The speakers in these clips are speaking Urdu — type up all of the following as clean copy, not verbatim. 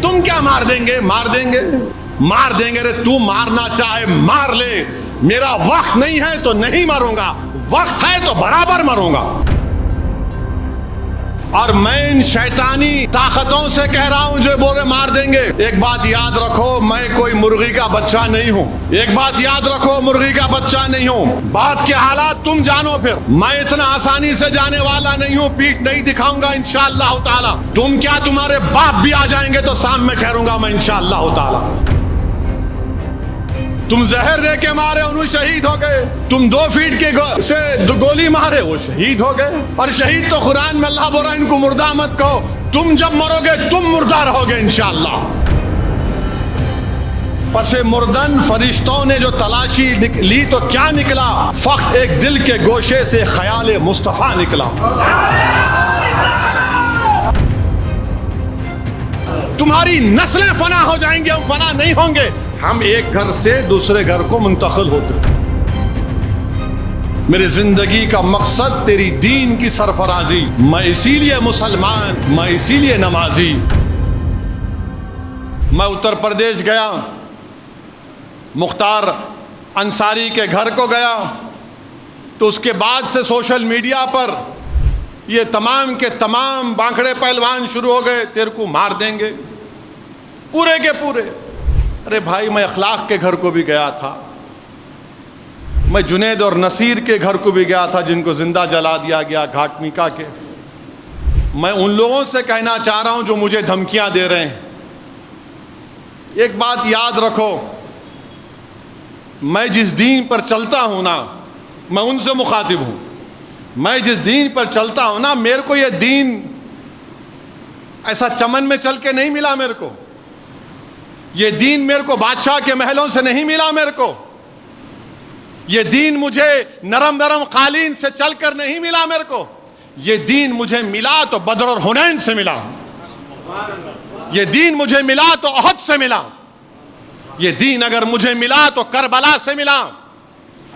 تم کیا مار دیں گے؟ مار دیں گے، مار دیں گے۔ ارے تو مارنا چاہے مار لے، میرا وقت نہیں ہے تو نہیں مروں گا، وقت ہے تو برابر مروں گا۔ اور میں ان شیطانی طاقتوں سے کہہ رہا ہوں جو بولے مار دیں گے، ایک بات یاد رکھو، میں کوئی مرغی کا بچہ نہیں ہوں۔ ایک بات یاد رکھو، مرغی کا بچہ نہیں ہوں۔ بات کے حالات تم جانو، پھر میں اتنا آسانی سے جانے والا نہیں ہوں، پیٹھ نہیں دکھاؤں گا انشاءاللہ تعالی۔ تم کیا، تمہارے باپ بھی آ جائیں گے تو سامنے ٹھہروں گا میں انشاءاللہ تعالی۔ تم زہر دے کے مارے انہوں شہید ہو گئے، تم 2 فیٹ کے سے گولی مارے وہ شہید ہو گئے۔ اور شہید تو قرآن میں اللہ بول رہا ہے ان کو مردہ مت کہو، تم جب مرو گے تم مردہ رہو گے انشاءاللہ۔ پس مردن فرشتوں نے جو تلاشی لی تو کیا نکلا؟ فقط ایک دل کے گوشے سے خیال مصطفیٰ نکلا۔ تمہاری نسلیں فنا ہو جائیں گے، ہم فنا نہیں ہوں گے، ہم ایک گھر سے دوسرے گھر کو منتقل ہوتے۔ میری زندگی کا مقصد تیری دین کی سرفرازی، میں اسی لیے مسلمان، میں اسی لیے نمازی۔ میں اتر پردیش گیا، مختار انصاری کے گھر کو گیا، تو اس کے بعد سے سوشل میڈیا پر یہ تمام کے تمام بانکڑے پہلوان شروع ہو گئے، تیرے کو مار دیں گے پورے کے پورے۔ ارے بھائی، میں اخلاق کے گھر کو بھی گیا تھا، میں جنید اور نصیر کے گھر کو بھی گیا تھا جن کو زندہ جلا دیا گیا گھاٹ میکا کے۔ میں ان لوگوں سے کہنا چاہ رہا ہوں جو مجھے دھمکیاں دے رہے ہیں، ایک بات یاد رکھو، میں جس دین پر چلتا ہوں نا، میں ان سے مخاطب ہوں۔ میں جس دین پر چلتا ہوں نا، میرے کو یہ دین ایسا چمن میں چل کے نہیں ملا، میرے کو یہ دین میرے کو بادشاہ کے محلوں سے نہیں ملا، میرے کو یہ دین مجھے نرم نرم قالین سے چل کر نہیں ملا، میرے کو یہ دین مجھے ملا تو بدر اور حنین سے ملا، یہ دین مجھے ملا تو احد سے ملا، یہ دین اگر مجھے ملا تو کربلا سے ملا۔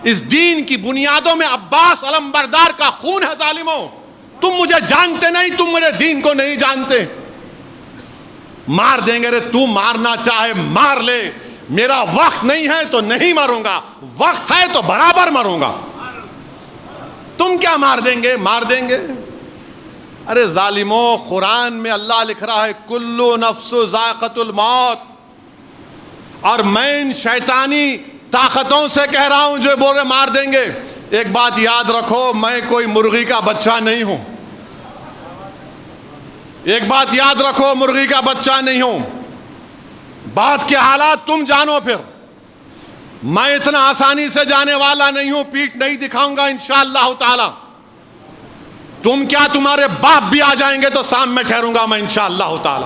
اس دین کی بنیادوں میں عباس علمبردار کا خون ہے ظالموں، تم مجھے جانتے نہیں، تم میرے دین کو نہیں جانتے۔ مار دیں گے، رے تو مارنا چاہے مار لے، میرا وقت نہیں ہے تو نہیں مروں گا، وقت ہے تو برابر مروں گا۔ تم کیا مار دیں گے؟ مار دیں گے۔ ارے ظالموں، قرآن میں اللہ لکھ رہا ہے کلو نفس ذائقۃ الموت، اور میں ان شیطانی طاقتوں سے کہہ رہا ہوں جو بولے مار دیں گے، ایک بات یاد رکھو، میں کوئی مرغی کا بچہ نہیں ہوں۔ ایک بات یاد رکھو، مرغی کا بچہ نہیں ہوں۔ بات کے حالات تم جانو، پھر میں اتنا آسانی سے جانے والا نہیں ہوں، پیٹھ نہیں دکھاؤں گا انشاءاللہ تعالی۔ تم کیا، تمہارے باپ بھی آ جائیں گے تو سامنے ٹھہروں گا میں انشاءاللہ تعالی۔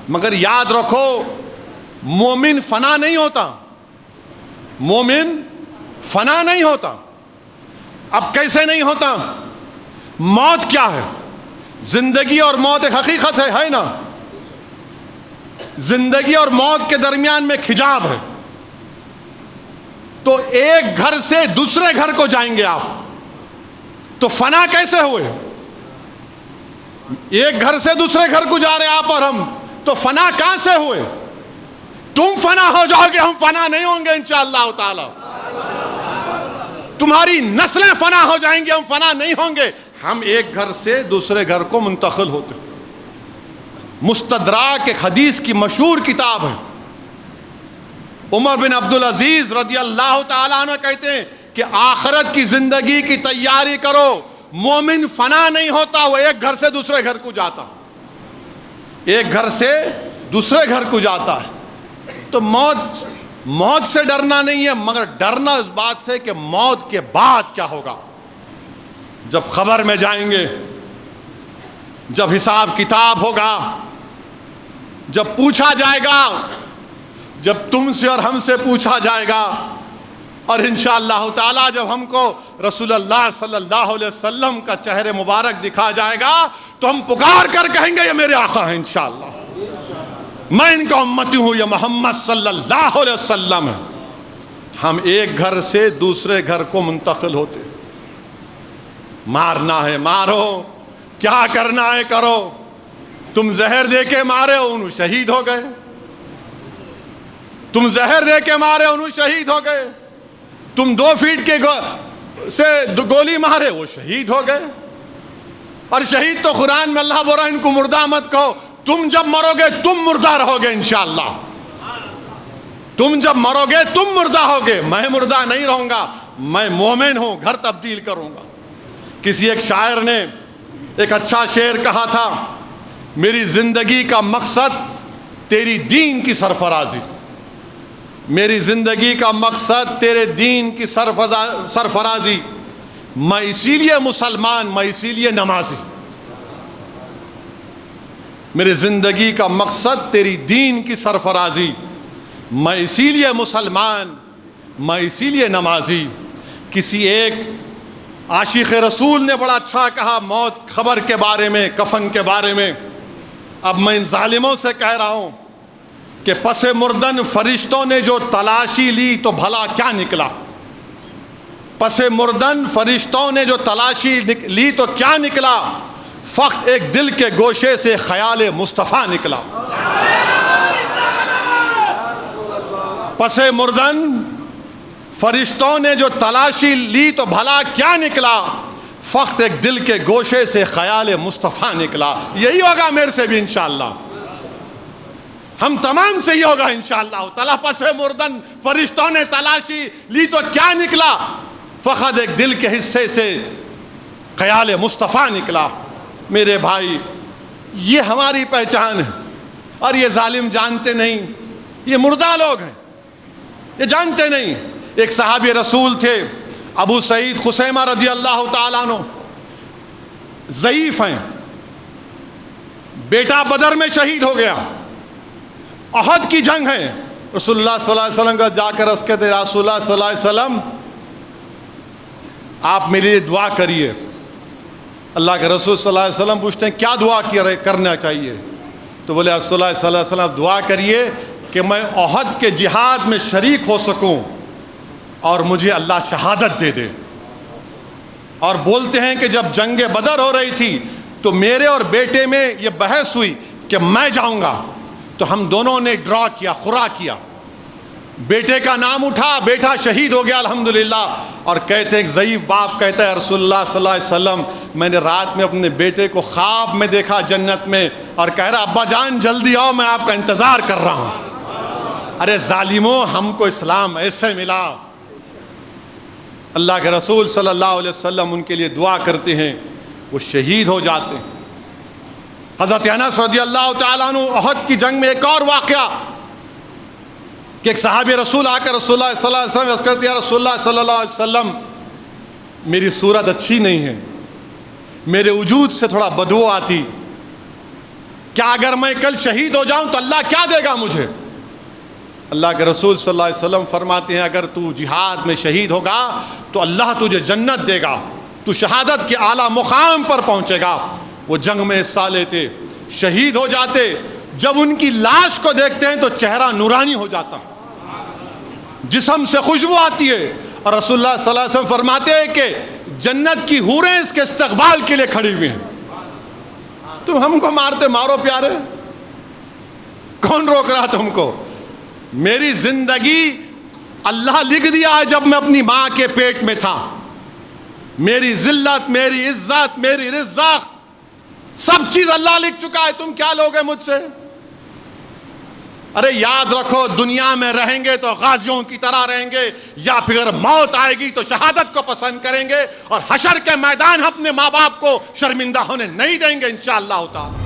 مگر یاد رکھو، مومن فنا نہیں ہوتا، مومن فنا نہیں ہوتا۔ اب کیسے نہیں ہوتا؟ موت کیا ہے؟ زندگی اور موت ایک حقیقت ہے نا؟ زندگی اور موت کے درمیان میں ایک حجاب ہے۔ تو ایک گھر سے دوسرے گھر کو جائیں گے آپ، تو فنا کیسے ہوئے؟ ایک گھر سے دوسرے گھر کو جا رہے آپ اور ہم، تو فنا کہاں سے ہوئے؟ تم فنا ہو جاؤ گے، ہم فنا نہیں ہوں گے انشاءاللہ تعالی۔ تمہاری نسلیں فنا ہو جائیں گی، ہم فنا نہیں ہوں گے، ہم ایک گھر سے دوسرے گھر کو منتقل ہوتے۔ مستدراک ایک حدیث کی مشہور کتاب ہے، عمر بن عبدالعزیز رضی اللہ تعالیٰ عنہ کہتے ہیں کہ آخرت کی زندگی کی تیاری کرو، مومن فنا نہیں ہوتا، وہ ایک گھر سے دوسرے گھر کو جاتا، ایک گھر سے دوسرے گھر کو جاتا ہے۔ تو موت سے ڈرنا نہیں ہے، مگر ڈرنا اس بات سے کہ موت کے بعد کیا ہوگا، جب خبر میں جائیں گے، جب حساب کتاب ہوگا، جب پوچھا جائے گا، جب تم سے اور ہم سے پوچھا جائے گا، اور انشاءاللہ تعالی جب ہم کو رسول اللہ صلی اللہ علیہ وسلم کا چہرے مبارک دکھا جائے گا تو ہم پکار کر کہیں گے یہ میرے آقا ہیں، انشاءاللہ میں ان کا امتی ہوں، یہ محمد صلی اللہ علیہ وسلم ہے۔ ہم ایک گھر سے دوسرے گھر کو منتقل ہوتے۔ مارنا ہے مارو، کیا کرنا ہے کرو، تم زہر دے کے مارے انہوں شہید ہو گئے، تم زہر دے کے مارے انہوں شہید ہو گئے، تم 2 فیٹ کے سے گولی مارے وہ شہید ہو گئے۔ اور شہید تو قرآن میں اللہ بول رہا ہے ان کو مردہ مت کہو، تم جب مرو گے تم مردہ رہو گے انشاءاللہ، تم جب مرو گے تم مردہ ہوگے، میں مردہ نہیں رہوں گا، میں مومن ہوں، گھر تبدیل کروں گا۔ کسی ایک شاعر نے ایک اچھا شعر کہا تھا، میری زندگی کا مقصد تیری دین کی سرفرازی، میری زندگی کا مقصد تیرے دین کی سرفرازی، میں اسی لیے مسلمان، میں اسی لیے نمازی، میری زندگی کا مقصد تیری دین کی سرفرازی، میں اسی لیے مسلمان، میں اسی لیے نمازی۔ کسی ایک عاشق رسول نے بڑا اچھا کہا موت خبر کے بارے میں، کفن کے بارے میں۔ اب میں ان ظالموں سے کہہ رہا ہوں کہ پس مردن فرشتوں نے جو تلاشی لی تو بھلا کیا نکلا، پس مردن فرشتوں نے جو تلاشی لی تو کیا نکلا، فقط ایک دل کے گوشے سے خیال مصطفیٰ نکلا۔ پس مردن فرشتوں نے جو تلاشی لی تو بھلا کیا نکلا، فقط ایک دل کے گوشے سے خیال مصطفیٰ نکلا۔ یہی ہوگا میرے سے بھی انشاءاللہ، ہم تمام سے ہی ہوگا انشاءاللہ تعالیٰ۔ پس مردن فرشتوں نے تلاشی لی تو کیا نکلا، فقط ایک دل کے حصے سے خیال مصطفیٰ نکلا۔ میرے بھائی یہ ہماری پہچان ہے، اور یہ ظالم جانتے نہیں، یہ مردہ لوگ ہیں، یہ جانتے نہیں۔ ایک صحابی رسول تھے ابو سعید خثیمہ رضی اللہ تعالیٰ عنہ، ضعیف ہیں، بیٹا بدر میں شہید ہو گیا، احد کی جنگ ہے، رسول اللہ صلی اللہ علیہ وسلم کا جا کر عرض کہتے رسول اللہ صلی اللہ علیہ وسلم آپ میرے لیے دعا کریے۔ اللہ کے رسول صلی اللہ علیہ وسلم پوچھتے ہیں کیا دعا کرنا چاہیے؟ تو بولے رسول اللہ صلی اللہ علیہ وسلم دعا کریے کہ میں احد کے جہاد میں شریک ہو سکوں اور مجھے اللہ شہادت دے دے۔ اور بولتے ہیں کہ جب جنگ بدر ہو رہی تھی تو میرے اور بیٹے میں یہ بحث ہوئی کہ میں جاؤں گا، تو ہم دونوں نے ڈرا کیا، خورا کیا، بیٹے کا نام اٹھا، بیٹا شہید ہو گیا الحمدللہ۔ اور کہتے ایک ضعیف باپ کہتا ہے رسول اللہ صلی اللہ علیہ وسلم میں نے رات میں اپنے بیٹے کو خواب میں دیکھا جنت میں، اور کہہ رہا ابا جان جلدی آؤ میں آپ کا انتظار کر رہا ہوں۔ ارے ظالموں، ہم کو اسلام ایسے ملا۔ اللہ کے رسول صلی اللہ علیہ وسلم ان کے لیے دعا کرتے ہیں، وہ شہید ہو جاتے ہیں۔ حضرت انس رضی اللہ تعالیٰ عنہ احد کی جنگ میں ایک اور واقعہ کہ ایک صحابی رسول آ کر رسول اللہ صلی اللہ علیہ وسلم عرض کرتے ہیں یا رسول اللہ صلی اللہ علیہ وسلم میری صورت اچھی نہیں ہے، میرے وجود سے تھوڑا بدبو آتی، کیا اگر میں کل شہید ہو جاؤں تو اللہ کیا دے گا مجھے؟ اللہ کے رسول صلی اللہ علیہ وسلم فرماتے ہیں اگر تو جہاد میں شہید ہوگا تو اللہ تجھے جنت دے گا، تو شہادت کے اعلیٰ مقام پر پہنچے گا۔ وہ جنگ میں حصہ لیتے، شہید ہو جاتے، جب ان کی لاش کو دیکھتے ہیں تو چہرہ نورانی ہو جاتا، جسم سے خوشبو آتی ہے، اور رسول اللہ صلی اللہ علیہ وسلم فرماتے ہیں کہ جنت کی حوریں اس کے استقبال کے لیے کھڑی ہوئی ہیں۔ تم ہم کو مارتے مارو پیارے، کون روک رہا تم کو؟ میری زندگی اللہ لکھ دیا ہے جب میں اپنی ماں کے پیٹ میں تھا، میری ذلت، میری عزت، میری رزق، سب چیز اللہ لکھ چکا ہے، تم کیا لوگے مجھ سے؟ ارے یاد رکھو دنیا میں رہیں گے تو غازیوں کی طرح رہیں گے، یا پھر موت آئے گی تو شہادت کو پسند کریں گے، اور حشر کے میدان اپنے ماں باپ کو شرمندہ ہونے نہیں دیں گے انشاءاللہ تعالی۔